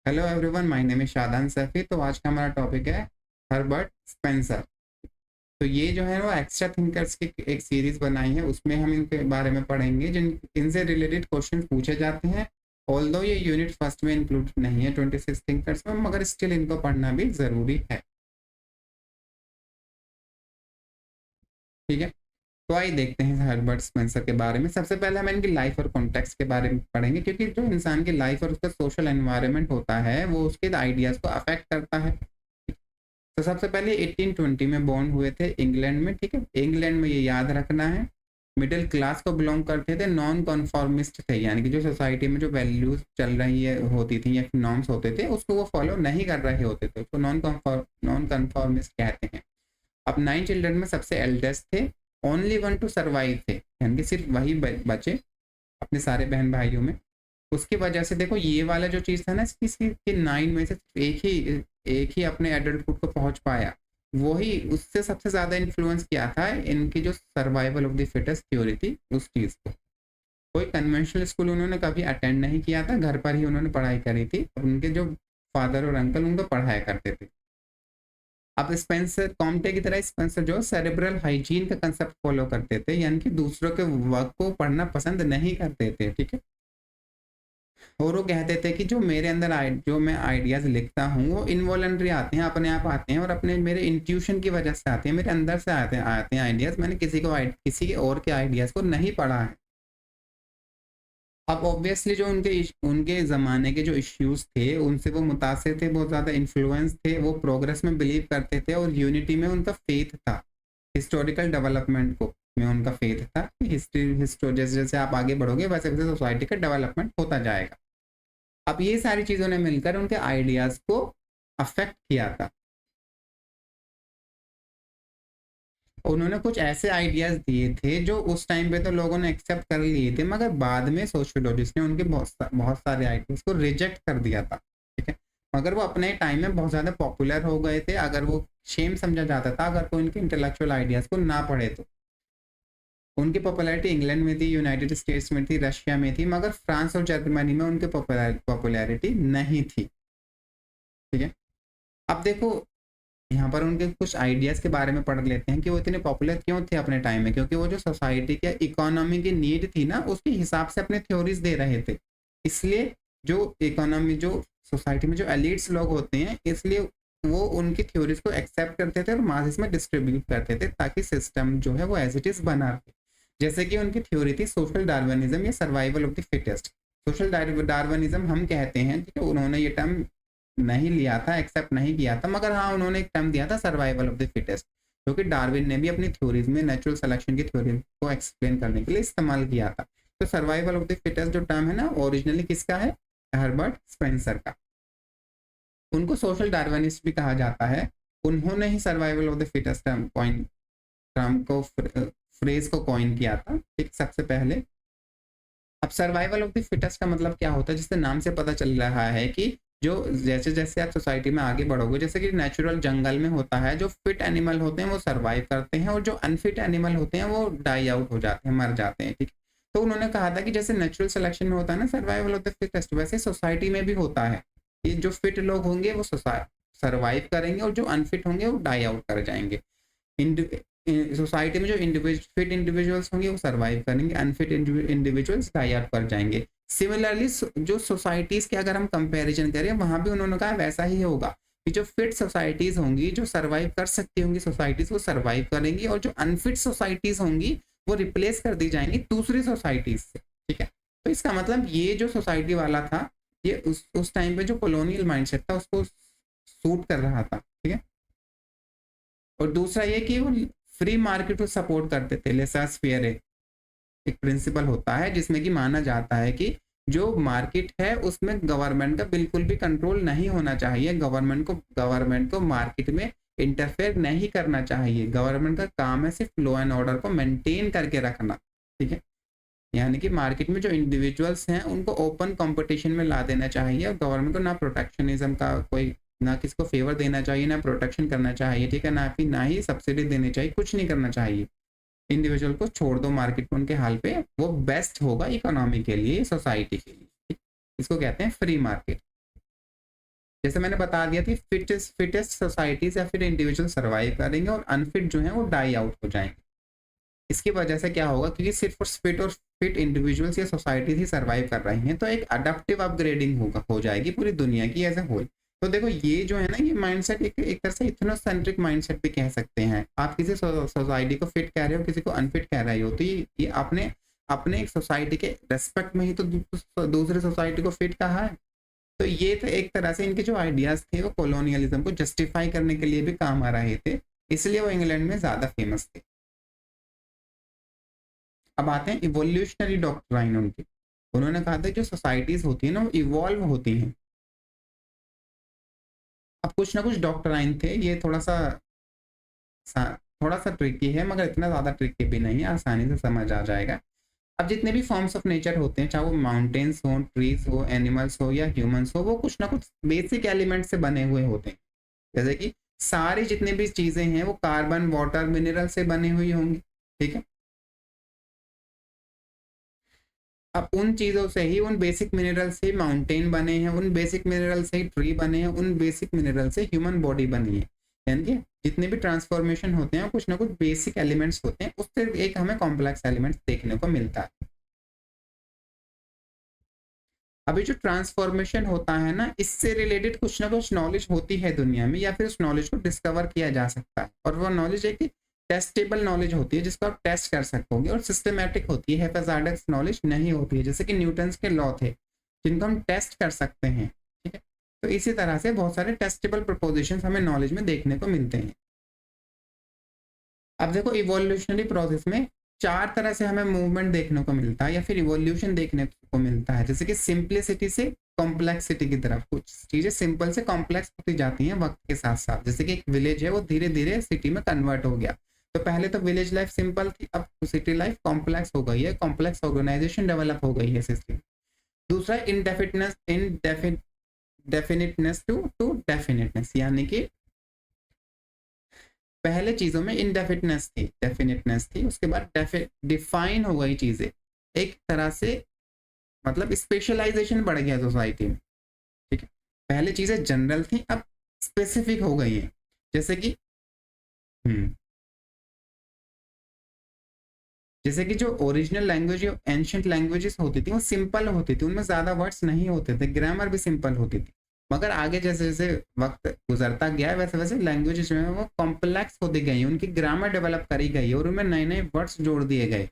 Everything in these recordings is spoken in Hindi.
Hello everyone, my name is Shadan Saifi. तो आज का हमारा टॉपिक है हर्बर्ट स्पेंसर। तो ये जो है वो एक्स्ट्रा थिंकर्स की एक सीरीज बनाई है, उसमें हम इनके बारे में पढ़ेंगे जिन इनसे रिलेटेड क्वेश्चन पूछे जाते हैं। ऑल्दो ये यूनिट फर्स्ट में इंक्लूड नहीं है 26 थिंकर्स में, मगर स्टिल इनको पढ़ना भी ज़रूरी है। ठीक है, तो आइए देखते हैं हर्बर्ट स्पेंसर के बारे में। सबसे पहले हम इनकी लाइफ और कॉन्टेक्स्ट के बारे में पढ़ेंगे, क्योंकि जो इंसान की लाइफ और उसका सोशल एनवायरनमेंट होता है वो उसके आइडियाज़ को अफेक्ट करता है। तो सबसे पहले 1820 में बॉर्न हुए थे इंग्लैंड में। ठीक है, इंग्लैंड में ये याद रखना है। मिडिल क्लास को बिलोंग करते थे, नॉन कॉन्फॉर्मिस्ट थे, यानी कि जो सोसाइटी में जो वैल्यूज चल रही है होती थी या नॉर्म्स होते थे उसको वो फॉलो नहीं कर रहे होते थे, उसको नॉन कन्फॉर्मिस्ट कहते हैं। अब 9 चिल्ड्रन में सबसे एल्डेस्ट थे, ओनली वन टू सर्वाइव थे, यानी कि सिर्फ वही बचे अपने सारे बहन भाइयों में। उसकी वजह से देखो ये वाला जो चीज़ था ना, इसकी 9 में से एक ही अपने एडल्टहुड को पहुंच पाया। वही उससे सबसे ज़्यादा इन्फ्लुएंस किया था इनकी जो survival of the fittest theory थी उस चीज़ को। कोई कन्वेंशनल स्कूल उन्होंने कभी अटेंड नहीं किया था, घर पर ही उन्होंने पढ़ाई करी थी। उनके जो फादर और अंकल उनको पढ़ाया करते थे। अब स्पेंसर कॉम्टे की तरह स्पेंसर जो सेरेब्रल हाइजीन का कंसेप्ट फॉलो करते थे, यानी कि दूसरों के वर्क को पढ़ना पसंद नहीं करते थे। ठीक है, और वो कहते थे कि जो मेरे अंदर जो मैं आइडियाज़ लिखता हूँ वो इनवॉलंटरी आते हैं, अपने आप आते हैं, और अपने मेरे इंट्यूशन की वजह से आते हैं, मेरे अंदर से आते हैं आइडियाज़। मैंने किसी के और के आइडियाज़ को नहीं पढ़ा है। अब ऑब्वियसली जो उनके ज़माने के जो इश्यूज थे उनसे वो मुतासिर थे, बहुत ज़्यादा इन्फ्लुएंस थे। वो प्रोग्रेस में बिलीव करते थे और यूनिटी में उनका फेथ था। हिस्टोरिकल डेवलपमेंट को में उनका फेथ था कि हिस्ट्री जैसे जैसे आप आगे बढ़ोगे वैसे वैसे सोसाइटी का डेवलपमेंट होता जाएगा। अब ये सारी चीज़ों ने मिलकर उनके आइडियाज़ को अफेक्ट किया था। उन्होंने कुछ ऐसे आइडियाज़ दिए थे जो उस टाइम पे तो लोगों ने एक्सेप्ट कर लिए थे, मगर बाद में सोशियोलॉजिस्ट ने उनके बहुत सारे आइडियाज़ को रिजेक्ट कर दिया था। ठीक है, मगर वो अपने टाइम में बहुत ज़्यादा पॉपुलर हो गए थे। अगर वो शेम समझा जाता था अगर कोई उनके इंटेलेक्चुअल आइडियाज़ को ना पढ़े तो। उनकी पॉपुलैरिटी इंग्लैंड में थी, यूनाइटेड स्टेट्स में थी, रशिया में थी, मगर फ्रांस और जर्मनी में उनकी पॉपुलैरिटी नहीं थी। ठीक है, अब देखो यहाँ पर उनके कुछ आइडियाज़ के बारे में पढ़ लेते हैं कि वो इतने पॉपुलर क्यों थे अपने टाइम में। क्योंकि वो जो सोसाइटी के इकोनॉमी की नीड थी ना उसके हिसाब से अपने थ्योरीज दे रहे थे। इसलिए जो इकोनॉमी जो सोसाइटी में जो एलिट्स लोग होते हैं, इसलिए वो उनकी थ्योरीज को एक्सेप्ट करते थे और मासेस में डिस्ट्रीब्यूट करते थे ताकि सिस्टम जो है वो एज इट इज़ बना रहे। जैसे कि उनकी थ्योरी थी सोशल डार्विनिज्म या survival of the fittest. Social Darwinism हम कहते हैं, ठीक है, उन्होंने ये टर्म नहीं लिया था, एक्सेप्ट नहीं किया था, मगर हाँ उन्होंने एक टर्म दिया था सर्वाइवल ऑफ द फिटेस्ट, क्योंकि डार्विन ने भी अपनी थ्योरीज में नेचुरल सिलेक्शन की थ्योरी को एक्सप्लेन करने के लिए इस्तेमाल किया था। तो सर्वाइवल ऑफ द फिटेस्ट जो टर्म है ना ओरिजिनली किसका है? हर्बर्ट स्पेंसर का। उनको सोशल डार्विनिस्ट भी कहा जाता है। उन्होंने ही survival of the fittest term को फ्रेज को कॉइन किया था। ठीक, सबसे पहले अब सर्वाइवल ऑफ द फिटेस्ट का मतलब क्या होता है? जिससे नाम से पता चल रहा है कि जो जैसे जैसे आप सोसाइटी में आगे बढ़ोगे, जैसे कि नेचुरल जंगल में होता है, जो फिट एनिमल होते हैं वो सर्वाइव करते हैं और जो अनफिट एनिमल होते हैं वो डाई आउट हो जाते हैं, मर जाते हैं। ठीक, तो उन्होंने कहा था कि जैसे नेचुरल सिलेक्शन में होता है ना सर्वाइवल ऑफ द फिटेस्ट, वैसे सोसाइटी में भी होता है। ये जो फिट लोग होंगे वो सर्वाइव करेंगे और जो अनफिट होंगे वो डाई आउट कर जाएंगे। सोसाइटी में जो फिट इंडिविजुअल्स होंगे वो सर्वाइव करेंगे, अनफिट इंडिविजुअल्स डाई आउट कर जाएंगे। सिमिलरली जो सोसाइटीज के अगर हम कंपैरिजन करें वहां भी उन्होंने कहा वैसा ही होगा कि जो फिट सोसाइटीज होंगी, जो सर्वाइव कर सकती होंगी सोसाइटीज, वो सर्वाइव करेंगी, और जो अनफिट सोसाइटीज होंगी वो रिप्लेस कर दी जाएंगी दूसरी सोसाइटीज से। ठीक है, तो इसका मतलब ये जो सोसाइटी वाला था ये उस टाइम पे जो कॉलोनियल माइंडसेट था उसको सूट कर रहा था। ठीक है, और दूसरा ये कि वो फ्री मार्केट को सपोर्ट करते थे। लेसास फेयर एक प्रिंसिपल होता है जिसमें कि माना जाता है कि जो मार्केट है उसमें गवर्नमेंट का बिल्कुल भी कंट्रोल नहीं होना चाहिए। गवर्नमेंट को मार्केट में इंटरफेयर नहीं करना चाहिए। गवर्नमेंट का काम है सिर्फ लॉ एंड ऑर्डर को मेंटेन करके रखना। ठीक है, यानी कि मार्केट में जो इंडिविजुअल्स हैं उनको ओपन कंपटीशन में ला देना चाहिए, और गवर्नमेंट को ना प्रोटेक्शनिज्म का कोई, ना किसको फेवर देना चाहिए, ना प्रोटेक्शन करना चाहिए। ठीक है, ना ही सब्सिडी देनी चाहिए, कुछ नहीं करना चाहिए। इंडिविजुअल को छोड़ दो मार्केट में उनके हाल पे, वो बेस्ट होगा इकोनॉमी के लिए, सोसाइटी के लिए। इसको कहते हैं फ्री मार्केट। जैसे मैंने बता दिया थी, फिटेस्ट सोसाइटीज या फिर इंडिविजुअल सर्वाइव करेंगे और अनफिट जो है वो डाई आउट हो जाएंगे। इसकी वजह से क्या होगा, क्योंकि सिर्फ फिट इंडिविजुअल्स या सोसाइटीज ही सर्वाइव कर रही हैं, तो एक अडप्टिव अपग्रेडिंग हो जाएगी पूरी दुनिया की एज ए होल। तो देखो ये जो है ना, ये माइंडसेट एक तरह से इथनोसेंट्रिक माइंडसेट भी कह सकते हैं। आप किसी सोसाइटी को फिट कह रहे हो, किसी को अनफिट कह रहे हो, तो ये आपने अपने एक सोसाइटी के रेस्पेक्ट में ही तो दूसरे सोसाइटी को फिट कहा है। तो ये तो एक तरह से इनके जो आइडियाज थे वो कॉलोनियलिज्म को जस्टिफाई करने के लिए भी काम आ रहे थे, इसलिए वो इंग्लैंड में ज्यादा फेमस थे। अब आते हैं इवोल्यूशनरी डॉक्ट्राइन उनकी। उन्होंने कहा था जो सोसाइटीज होती है ना वो इवॉल्व होती हैं। अब कुछ ना कुछ डॉक्ट्राइन थे, ये थोड़ा सा ट्रिकी है, मगर इतना ज्यादा ट्रिकी भी नहीं है, आसानी से समझ आ जाएगा। अब जितने भी फॉर्म्स ऑफ नेचर होते हैं, चाहे वो माउंटेन्स हो, ट्रीज हो, एनिमल्स हो या ह्यूमंस हो, वो कुछ ना कुछ बेसिक एलिमेंट से बने हुए होते हैं। जैसे कि सारी जितनी भी चीजें हैं वो कार्बन, वाटर, मिनरल से बनी हुई होंगी, ठीक है। अब उन चीजों से ही, उन बेसिक मिनरल से माउंटेन बने हैं, उन बेसिक मिनरल से ही ट्री बने हैं, उन बेसिक मिनरल से ह्यूमन बॉडी बनी है। यानी कि जितने भी ट्रांसफॉर्मेशन होते हैं कुछ ना कुछ बेसिक एलिमेंट्स होते हैं, उससे एक हमें कॉम्प्लेक्स एलिमेंट्स देखने को मिलता है। अभी जो ट्रांसफॉर्मेशन होता है ना, इससे रिलेटेड कुछ ना कुछ नॉलेज होती है दुनिया में, या फिर उस नॉलेज को डिस्कवर किया जा सकता है, और वो नॉलेज एक टेस्टेबल नॉलेज होती है जिसको आप टेस्ट कर सकोगे, और सिस्टमेटिक होती है, हैजार्डस नॉलेज नहीं होती है, जैसे कि न्यूटन्स के लॉ थे जिनको हम टेस्ट कर सकते हैं, ठीक है। तो इसी तरह से बहुत सारे टेस्टेबल प्रपोजिशंस हमें नॉलेज में देखने को मिलते हैं। अब देखो इवोल्यूशनरी प्रोसेस में 4 तरह से हमें मूवमेंट देखने को मिलता है या फिर इवोल्यूशन देखने को मिलता है, जैसे कि सिंप्लिसिटी से कॉम्प्लेक्सिटी की तरफ। कुछ चीजें सिंपल से कॉम्प्लेक्स होती जाती हैं वक्त के साथ साथ, जैसे कि एक विलेज है वो धीरे धीरे सिटी में कन्वर्ट हो गया। तो पहले तो विलेज लाइफ सिंपल थी, अब सिटी लाइफ कॉम्प्लेक्स हो गई है, कॉम्प्लेक्स ऑर्गेनाइजेशन डेवलप हो गई है सिस्टम। दूसरा इनडेफिनिटनेस टू डेफिनेटनेस, यानी कि पहले चीजों में डेफिनेटनेस थी, उसके बाद डिफाइन हो गई चीजें एक तरह से, मतलब स्पेशलाइजेशन बढ़ गया सोसाइटी में, ठीक है। पहले चीजें जनरल थी, अब स्पेसिफिक हो गई है, जैसे कि जो ओरिजिनल लैंग्वेज या एंशियंट लैंग्वेजेस होती थी वो सिंपल होती थी, उनमें ज्यादा वर्ड्स नहीं होते थे, ग्रामर भी सिंपल होती थी। मगर आगे जैसे जैसे वक्त गुजरता गया वैसे वैसे लैंग्वेजेस जो है वो कॉम्प्लेक्स होती गई, उनकी ग्रामर डेवलप करी गई और उनमें नए नए वर्ड्स जोड़ दिए गए।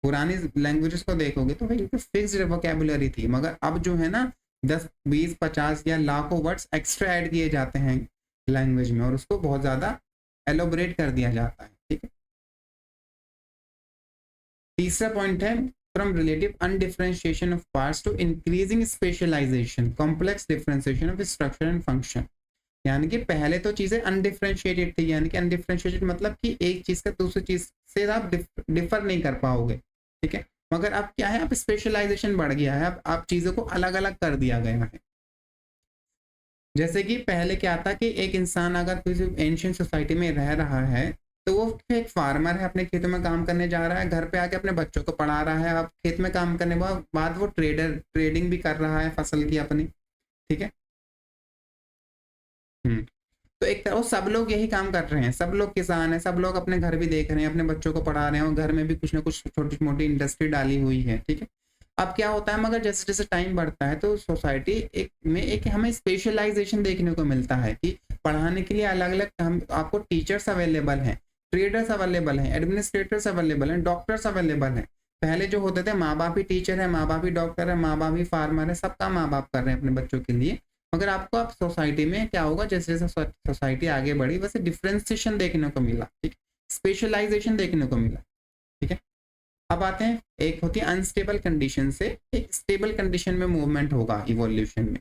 पुरानी लैंग्वेजेस को देखोगे तो भाई उनकी फिक्स्ड वोकैबुलरी थी, मगर अब जो है ना 10, 20, 50 या लाखों वर्ड्स एक्स्ट्रा ऐड किए जाते हैं लैंग्वेज में, और उसको बहुत ज्यादा एलोबरेट कर दिया जाता है, ठीक है। तीसरा पॉइंट है from relative undifferentiation of parts to increasing specialization, complex differentiation of structure and function. यानी कि पहले तो चीजें अनडिफरेंशिएटेड थी, यानी कि अनडिफरेंशिएटेड मतलब कि एक चीज का दूसरी चीज से आप डिफर नहीं कर पाओगे, ठीक है। मगर अब क्या है, अब स्पेशलाइजेशन बढ़ गया है, अब आप चीजों को अलग अलग कर दिया गया है। जैसे कि पहले क्या था कि एक इंसान अगर किसी एंशियंट सोसाइटी में रह रहा है तो वो एक फार्मर है, अपने खेतों में काम करने जा रहा है, घर पे आके अपने बच्चों को पढ़ा रहा है, अब खेत में काम करने के बाद वो ट्रेडिंग भी कर रहा है फसल की अपनी, ठीक है। तो एक तरह सब लोग यही काम कर रहे हैं, सब लोग किसान हैं, सब लोग अपने घर भी देख रहे हैं, अपने बच्चों को पढ़ा रहे हैं, और घर में भी कुछ ना कुछ छोटी मोटी इंडस्ट्री डाली हुई है, ठीक है। अब क्या होता है, मगर जैसे जैसे टाइम बढ़ता है तो सोसाइटी एक हमें स्पेशलाइजेशन देखने को मिलता है कि पढ़ाने के लिए अलग अलग हम आपको टीचर्स अवेलेबल हैं, ट्रेडर्स अवेलेबल हैं, एडमिनिस्ट्रेटर्स अवेलेबल हैं, डॉक्टर्स अवेलेबल हैं। पहले जो होते थे माँ बाप ही टीचर है, माँ बाप ही डॉक्टर है, माँ बाप ही फार्मर है, सबका माँ बाप कर रहे हैं अपने बच्चों के लिए। मगर आपको अब सोसाइटी में क्या होगा, जैसे जैसे सोसाइटी आगे बढ़ी वैसे डिफ्रेंसिएशन देखने को मिला, ठीक, स्पेशलाइजेशन देखने को मिला, ठीक है। अब आते हैं, एक होती है अनस्टेबल कंडीशन से एक स्टेबल कंडीशन में मूवमेंट होगा इवोल्यूशन में।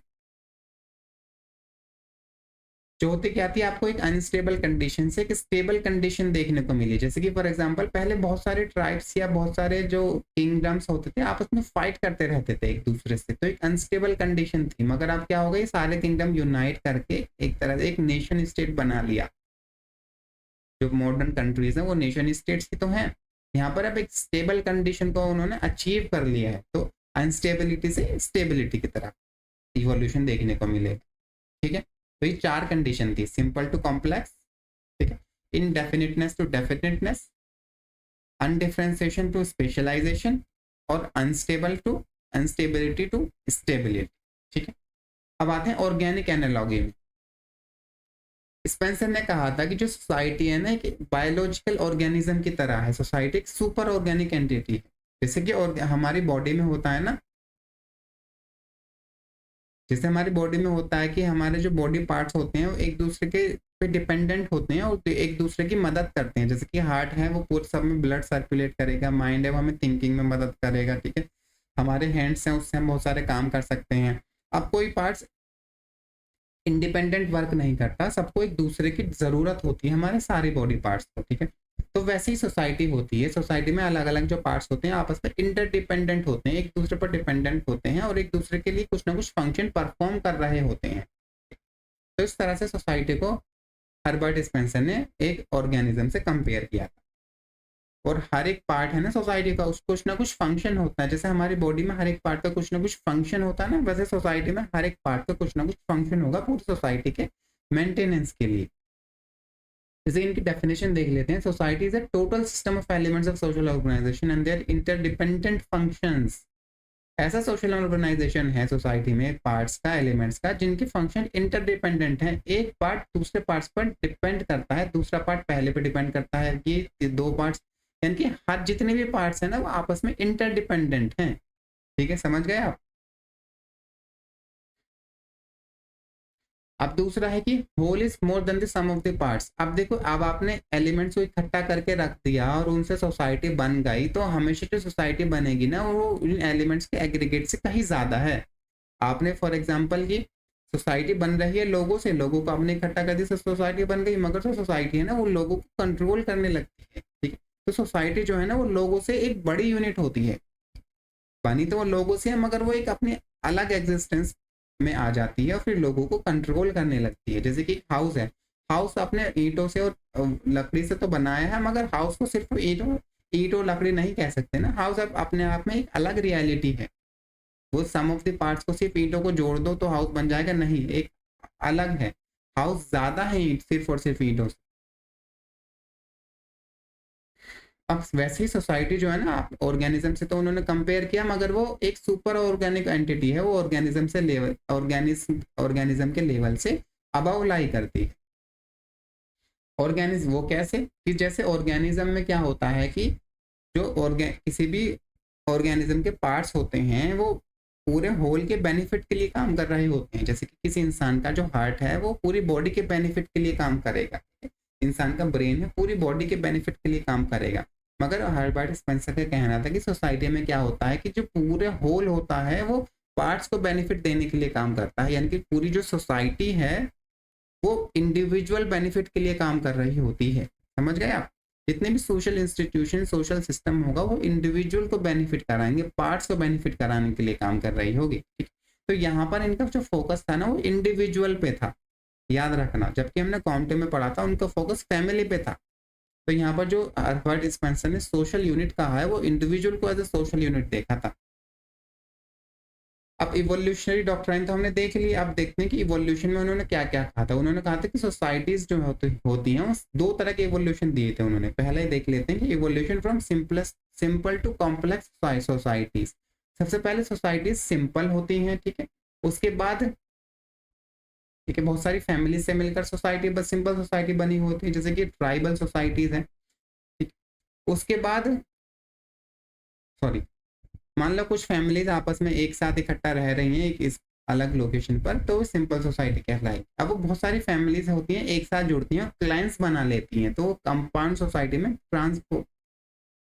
जो होती क्या थी, आपको एक अनस्टेबल कंडीशन से एक स्टेबल कंडीशन देखने को मिली, जैसे कि फॉर एग्जांपल पहले बहुत सारे ट्राइब्स या बहुत सारे जो किंगडम्स होते थे आपस में फाइट करते रहते थे एक दूसरे से, तो एक अनस्टेबल कंडीशन थी। मगर अब क्या हो गई, सारे किंगडम यूनाइट करके एक तरह से एक नेशन स्टेट बना लिया। जो मॉडर्न कंट्रीज हैं वो नेशन स्टेट्स ही तो हैं। यहाँ पर अब एक स्टेबल कंडीशन को उन्होंने अचीव कर लिया है, तो अनस्टेबिलिटी से स्टेबिलिटी की तरफ इवोल्यूशन देखने को मिलेगा, ठीक है। तो ये 4 कंडीशन थी, सिंपल टू कॉम्प्लेक्स, ठीक है, indefiniteness to definiteness, undifferentiation to specialization, और unstable to unstability to stability, ठीक है। अब आते हैं ऑर्गेनिक एनालॉजी में। स्पेंसर ने कहा था कि जो सोसाइटी है ना, एक बायोलॉजिकल ऑर्गेनिज्म की तरह है। सोसाइटी एक सुपर ऑर्गेनिक एंटिटी है, जैसे कि हमारी बॉडी में होता है ना, जैसे हमारी बॉडी में होता है कि हमारे जो बॉडी पार्ट्स होते हैं वो एक दूसरे के पे डिपेंडेंट होते हैं और एक दूसरे की मदद करते हैं। जैसे कि हार्ट है वो पूरे सब में ब्लड सर्कुलेट करेगा, माइंड है वो हमें थिंकिंग में मदद करेगा, ठीक है, हमारे हैंड्स हैं उससे हम बहुत सारे काम कर सकते हैं। अब कोई पार्ट्स इंडिपेंडेंट वर्क नहीं करता, सबको एक दूसरे की जरूरत होती है, हमारे सारे बॉडी पार्ट्स को, ठीक है। तो वैसे ही सोसाइटी होती है, सोसाइटी में अलग अलग जो पार्ट्स होते हैं आपस में इंटरडिपेंडेंट होते हैं, एक दूसरे पर डिपेंडेंट होते हैं और एक दूसरे के लिए कुछ ना कुछ फंक्शन परफॉर्म कर रहे होते हैं। तो इस तरह से सोसाइटी को हर्बर्ट स्पेंसर ने एक ऑर्गेनिज्म से कंपेयर किया था। और हर एक पार्ट है ना सोसाइटी का, उसको कुछ ना कुछ फंक्शन होता है। जैसे हमारी बॉडी में हर एक पार्ट का कुछ ना कुछ फंक्शन होता है ना, वैसे सोसाइटी में हर एक पार्ट का कुछ ना कुछ फंक्शन होगा पूरी सोसाइटी के मेंटेनेंस के लिए। जैसे इनकी डेफिनेशन देख लेते हैं। Society is a total system of elements of social organization and their interdependent functions. ऐसा सोशल ऑर्गेनाइजेशन है सोसाइटी में पार्ट्स का, एलिमेंट्स का, जिनके फंक्शन इंटरडिपेंडेंट है। एक पार्ट दूसरे पार्ट्स पर डिपेंड करता है, दूसरा पार्ट पहले पे डिपेंड करता है। ये दो पार्ट्स यानी कि हर जितने भी पार्ट्स हैं ना वो आपस में इंटरडिपेंडेंट हैं, ठीक है, समझ गए आप। अब दूसरा है कि whole is more than the sum of the parts. अब देखो, अब आपने एलिमेंट्स को इकट्ठा करके रख दिया और उनसे सोसाइटी बन गई, तो हमेशा जो सोसाइटी बनेगी ना वो इन एलिमेंट्स के एग्रीगेट से कहीं ज्यादा है। आपने फॉर एग्जांपल की सोसाइटी बन रही है लोगों से, लोगों को आपने इकट्ठा कर दिया, सोसाइटी बन गई, मगर जो सोसाइटी है ना वो लोगों को कंट्रोल करने लगती है, ठीक है। तो सोसाइटी जो है ना वो लोगों से एक बड़ी यूनिट होती है, बनी तो वो लोगों से है मगर वो एक अपने अलग एग्जिस्टेंस में आ जाती है और फिर लोगों को कंट्रोल करने लगती है। जैसे कि हाउस है, हाउस अपने ईंटों से और लकड़ी से तो बनाया है, मगर हाउस को सिर्फ ईंट और लकड़ी नहीं कह सकते ना। हाउस अब अपने आप में एक अलग रियलिटी है। वो सम ऑफ द पार्ट्स को सिर्फ ईंटों को जोड़ दो तो हाउस बन जाएगा, नहीं, एक अलग है। हाउस ज्यादा है ईंट सिर्फ और सिर्फ ईंटों से। अब वैसे ही सोसाइटी जो है ना ऑर्गेनिज्म से तो उन्होंने कंपेयर किया, मगर वो एक सुपर ऑर्गेनिक एंटिटी है, वो ऑर्गेनिज्म से लेवल ऑर्गेनिज्म के लेवल से अबव लाई करती है। ऑर्गेनिज्म वो कैसे कि जैसे ऑर्गेनिज्म में क्या होता है कि जो किसी भी ऑर्गेनिज्म के पार्ट्स होते हैं वो पूरे होल के बेनिफिट के लिए काम कर रहे होते हैं। जैसे कि किसी इंसान का जो हार्ट है वो पूरी बॉडी के बेनिफिट के लिए काम करेगा, इंसान का ब्रेन है पूरी बॉडी के बेनिफिट के लिए काम करेगा। मगर हर्बर्ट स्पेंसर का कहना था कि सोसाइटी में क्या होता है कि जो पूरे होल होता है वो पार्ट्स को बेनिफिट देने के लिए काम करता है, यानी कि पूरी जो सोसाइटी है वो इंडिविजुअल बेनिफिट के लिए काम कर रही होती है। समझ गए आप। जितने भी सोशल इंस्टीट्यूशन सोशल सिस्टम होगा वो इंडिविजुअल को बेनिफिट कराएंगे, पार्ट्स को बेनिफिट कराने के लिए काम कर रही होगी, ठीक। तो यहाँ पर इनका जो फोकस था ना वो इंडिविजुअल पे था, याद रखना। जबकि हमने कॉम्टे में पढ़ा था उनका फोकस फैमिली पे था। तो यहाँ पर जो हर्बर्ट स्पेंसर ने सोशल यूनिट कहा है वो इंडिविजुअल को एज ए सोशल यूनिट देखा था। अब इवोल्यूशनरी डॉक्ट्राइन तो हमने देख लिया। अब देखते हैं कि इवोल्यूशन में उन्होंने क्या क्या कहा था। उन्होंने कहा था कि सोसाइटीज जो होती हैं वो दो तरह के इवोल्यूशन दिए थे उन्होंने। पहले ही देख लेते हैं कि evolution from simple to complex societies. सबसे पहले सोसाइटीज सिंपल होती हैं, ठीक है। उसके बाद ठीक है बहुत सारी फैमिली से मिलकर सोसाइटी बस सिंपल सोसाइटी बनी होती है, जैसे कि ट्राइबल सोसाइटीज है, ठीक। उसके बाद सॉरी मान लो कुछ फैमिलीज आपस में एक साथ इकट्ठा रह रही हैं एक इस अलग लोकेशन पर, तो सिंपल सोसाइटी कहलाएगी। अब वो बहुत सारी फैमिलीज होती हैं एक साथ जुड़ती हैं क्लाइंट्स बना लेती हैं, तो कंपाउंड सोसाइटी में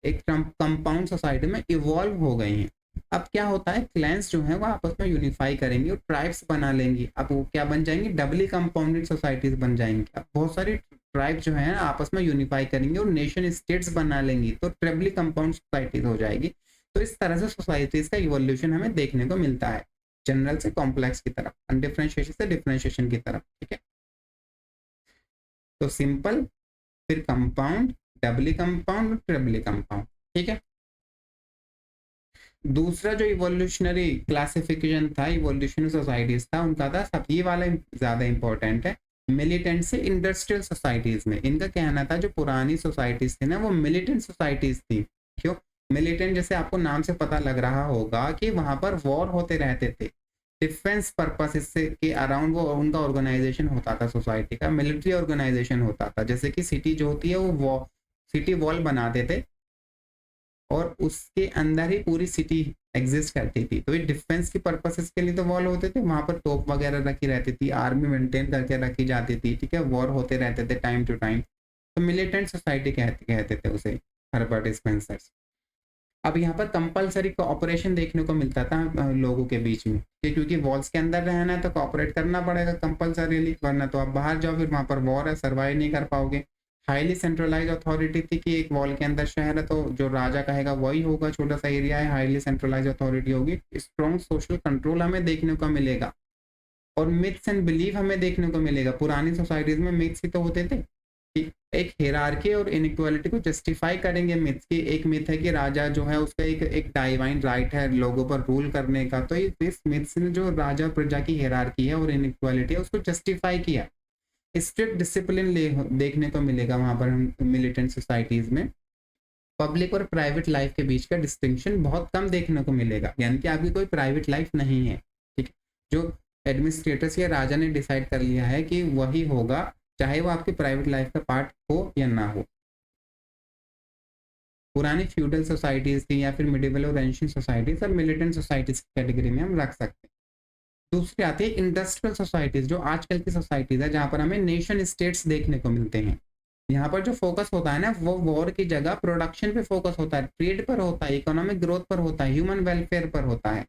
एक कंपाउंड सोसाइटी में इवॉल्व हो गई हैं। अब क्या होता है क्लैंस जो है वो आपस में यूनिफाई करेंगी और ट्राइब्स बना लेंगी। अब वो क्या बन जाएंगी, डबली कंपाउंडेड सोसाइटीज बन जाएंगी। अब बहुत सारी ट्राइब जो है आपस में यूनिफाई करेंगे और नेशन स्टेट्स बना लेंगी, तो ट्रिपली कंपाउंड सोसाइटीज हो जाएगी। तो इस तरह से सोसाइटीज का इवोल्यूशन हमें देखने को मिलता है, जनरल से कॉम्प्लेक्स की तरफ, अनडिफरेंशिएशन से डिफरेंशिएशन की तरफ, ठीक है। तो सिंपल, फिर कंपाउंड, डबली कंपाउंड, ट्रिपली कंपाउंड, ठीक है। दूसरा जो इवोल्यूशनरी क्लासिफिकेशन था, इवोल्यूशनरी सोसाइटीज था उनका था, सब ये वाला ज्यादा इंपॉर्टेंट है, मिलिटेंट से इंडस्ट्रियल सोसाइटीज में। इनका कहना था जो पुरानी सोसाइटीज थी ना वो मिलिटेंट सोसाइटीज थी। क्यों मिलिटेंट? जैसे आपको नाम से पता लग रहा होगा कि वहां पर वॉर होते रहते थे, डिफेंस पर्पस इससे के अराउंड वो उनका ऑर्गेनाइजेशन होता था, सोसाइटी का मिलिट्री ऑर्गेनाइजेशन होता था। जैसे कि सिटी जो होती है वो सिटी वॉल बनाते थे और उसके अंदर ही पूरी सिटी एग्जिस्ट करती थी, तो ये डिफेंस की पर्पसेस के लिए तो वॉल होते थे, वहां पर तोप वगैरह रखी रहती थी, आर्मी मेंटेन करके रखी जाती थी, ठीक है, वॉर होते रहते थे टाइम टू टाइम, तो मिलिटेंट सोसाइटी कहते थे उसे, हर्बर्ट स्पेंसर। अब यहाँ पर कंपलसरी कोऑपरेशन देखने को मिलता था लोगों के बीच में, क्योंकि वॉल्स के अंदर रहना है तो कोऑपरेट करना पड़ेगा कंपलसरीली, वरना तो आप बाहर जाओ फिर वहां पर वॉर है, सर्वाइव नहीं कर पाओगे। हाईली सेंट्रलाइज अथॉरिटी थी कि एक वॉल के अंदर शहर है तो जो राजा कहेगा वही होगा, छोटा सा एरिया है, हाईली सेंट्रलाइज अथॉरिटी होगी। स्ट्रॉन्ग सोशल कंट्रोल हमें देखने को मिलेगा और मिथ्स एंड बिलीफ हमें देखने को मिलेगा। पुरानी सोसाइटीज में मिथ्स ही तो होते थे कि एक हिरार्की और इनइक्वालिटी को जस्टिफाई करेंगे मिथ्स की। एक मिथ है कि राजा जो है उसका एक डाइवाइन राइट है लोगों पर रूल करने का, तो इस मिथ्स ने जो राजा प्रजा की हिरार्की है और इनइक्वालिटी है उसको जस्टिफाई किया। स्ट्रिक्ट डिसिप्लिन देखने को मिलेगा वहां पर मिलिटेंट सोसाइटीज में। पब्लिक और प्राइवेट लाइफ के बीच का डिस्टिंक्शन बहुत कम देखने को मिलेगा, यानी कि आपकी कोई प्राइवेट लाइफ नहीं है, ठीक है, जो एडमिनिस्ट्रेटर्स या राजा ने डिसाइड कर लिया है कि वही होगा, चाहे वो आपकी प्राइवेट लाइफ का पार्ट हो या ना हो। पुरानी फ्यूडल सोसाइटीज थी या फिर मिडिवल और एंशिएंट सोसाइटीज और मिलिटेंट सोसाइटीज की कैटेगरी में हम रख सकते हैं। दूसरी आती है इंडस्ट्रियल सोसाइटीज, जो आजकल की सोसाइटीज है जहां पर हमें नेशन स्टेट्स देखने को मिलते हैं। यहाँ पर जो फोकस होता है ना वो वॉर की जगह प्रोडक्शन पे फोकस होता है, ट्रेड पर होता है, इकोनॉमिक ग्रोथ पर होता है, ह्यूमन वेलफेयर पर होता है।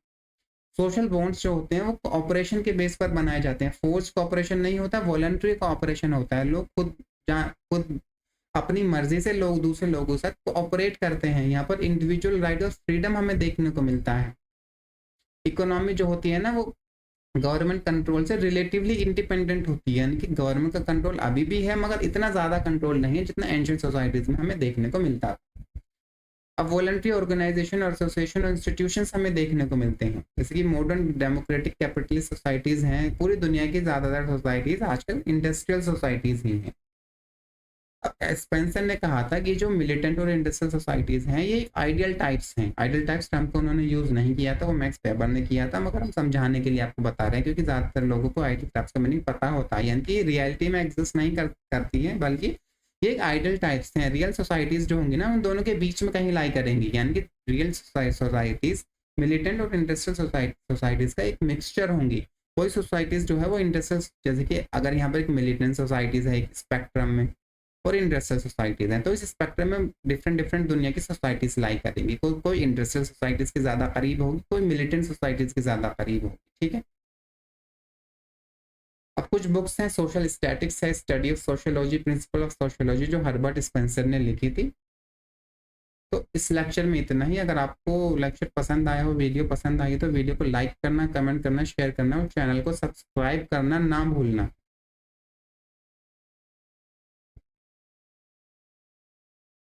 सोशल बॉन्ड्स जो होते हैं वो कोऑपरेशन के बेस पर बनाए जाते हैं, फोर्स कोऑपरेशन नहीं होता, वॉलंटरी कोऑपरेशन होता है। लोग खुद अपनी मर्जी से लोग दूसरे लोगों से कोऑपरेट करते हैं। यहाँ पर इंडिविजुअल राइट ऑफ फ्रीडम हमें देखने को मिलता है। इकोनॉमी जो होती है ना वो गवर्नमेंट कंट्रोल से रिलेटिवली इंडिपेंडेंट होती है, यानी कि गवर्नमेंट का कंट्रोल अभी भी है मगर इतना ज्यादा कंट्रोल नहीं है जितना एंशिएंट सोसाइटीज में हमें देखने को मिलता है। अब वॉलंटरी ऑर्गेनाइजेशन और एसोसिएशन और इंस्टीट्यूशंस हमें देखने को मिलते हैं, जैसे कि मॉडर्न डेमोक्रेटिक कैपिटलिस्ट सोसाइटीज हैं। पूरी दुनिया की ज्यादातर सोसाइटीज आजकल इंडस्ट्रियल सोसाइटीज ही हैं। अब स्पेंसर ने कहा था कि जो मिलिटेंट और इंडस्ट्रियल सोसाइटीज हैं ये आइडियल टाइप्स हैं। आइडियल टाइप्स टर्म को उन्होंने यूज नहीं किया था, वो मैक्स वेबर ने किया था, मगर हम समझाने के लिए आपको बता रहे हैं क्योंकि ज्यादातर लोगों को आइडियल टाइप्स का मीनिंग पता होता है, यानी कि रियलिटी में एग्जिस्ट नहीं करती है, बल्कि ये आइडियल टाइप्स हैं। रियल सोसाइटीज जो होंगी ना उन दोनों के बीच में कहीं लाई करेंगी, यानी कि रियल सोसाइटीज मिलिटेंट और इंडस्ट्रियल सोसाइटीज का एक मिक्सचर होंगी। कोई सोसाइटीज जो है वो इंडस्ट्रियल, जैसे कि अगर यहाँ पर एक मिलिटेंट सोसाइटीज है एक स्पेक्ट्रम में और इंडस्ट्रियल सोसाइटीज हैं, तो इस स्पेक्ट्रम में डिफरेंट डिफरेंट दुनिया की सोसाइटीज लाई करेंगी। कोई इंडस्ट्रियल सोसाइटीज के ज्यादा करीब होगी, कोई मिलिटेंट सोसाइटीज के ज्यादा करीब होगी, ठीक है। अब कुछ बुक्स हैं, सोशल स्टैटिक्स है, study of sociology, principle of sociology, जो हर्बर्ट स्पेंसर ने लिखी थी। तो इस लेक्चर में इतना ही। अगर आपको लेक्चर पसंद आया हो, वीडियो पसंद आई तो वीडियो को लाइक करना, कमेंट करना, शेयर करना और चैनल को सब्सक्राइब करना ना भूलना।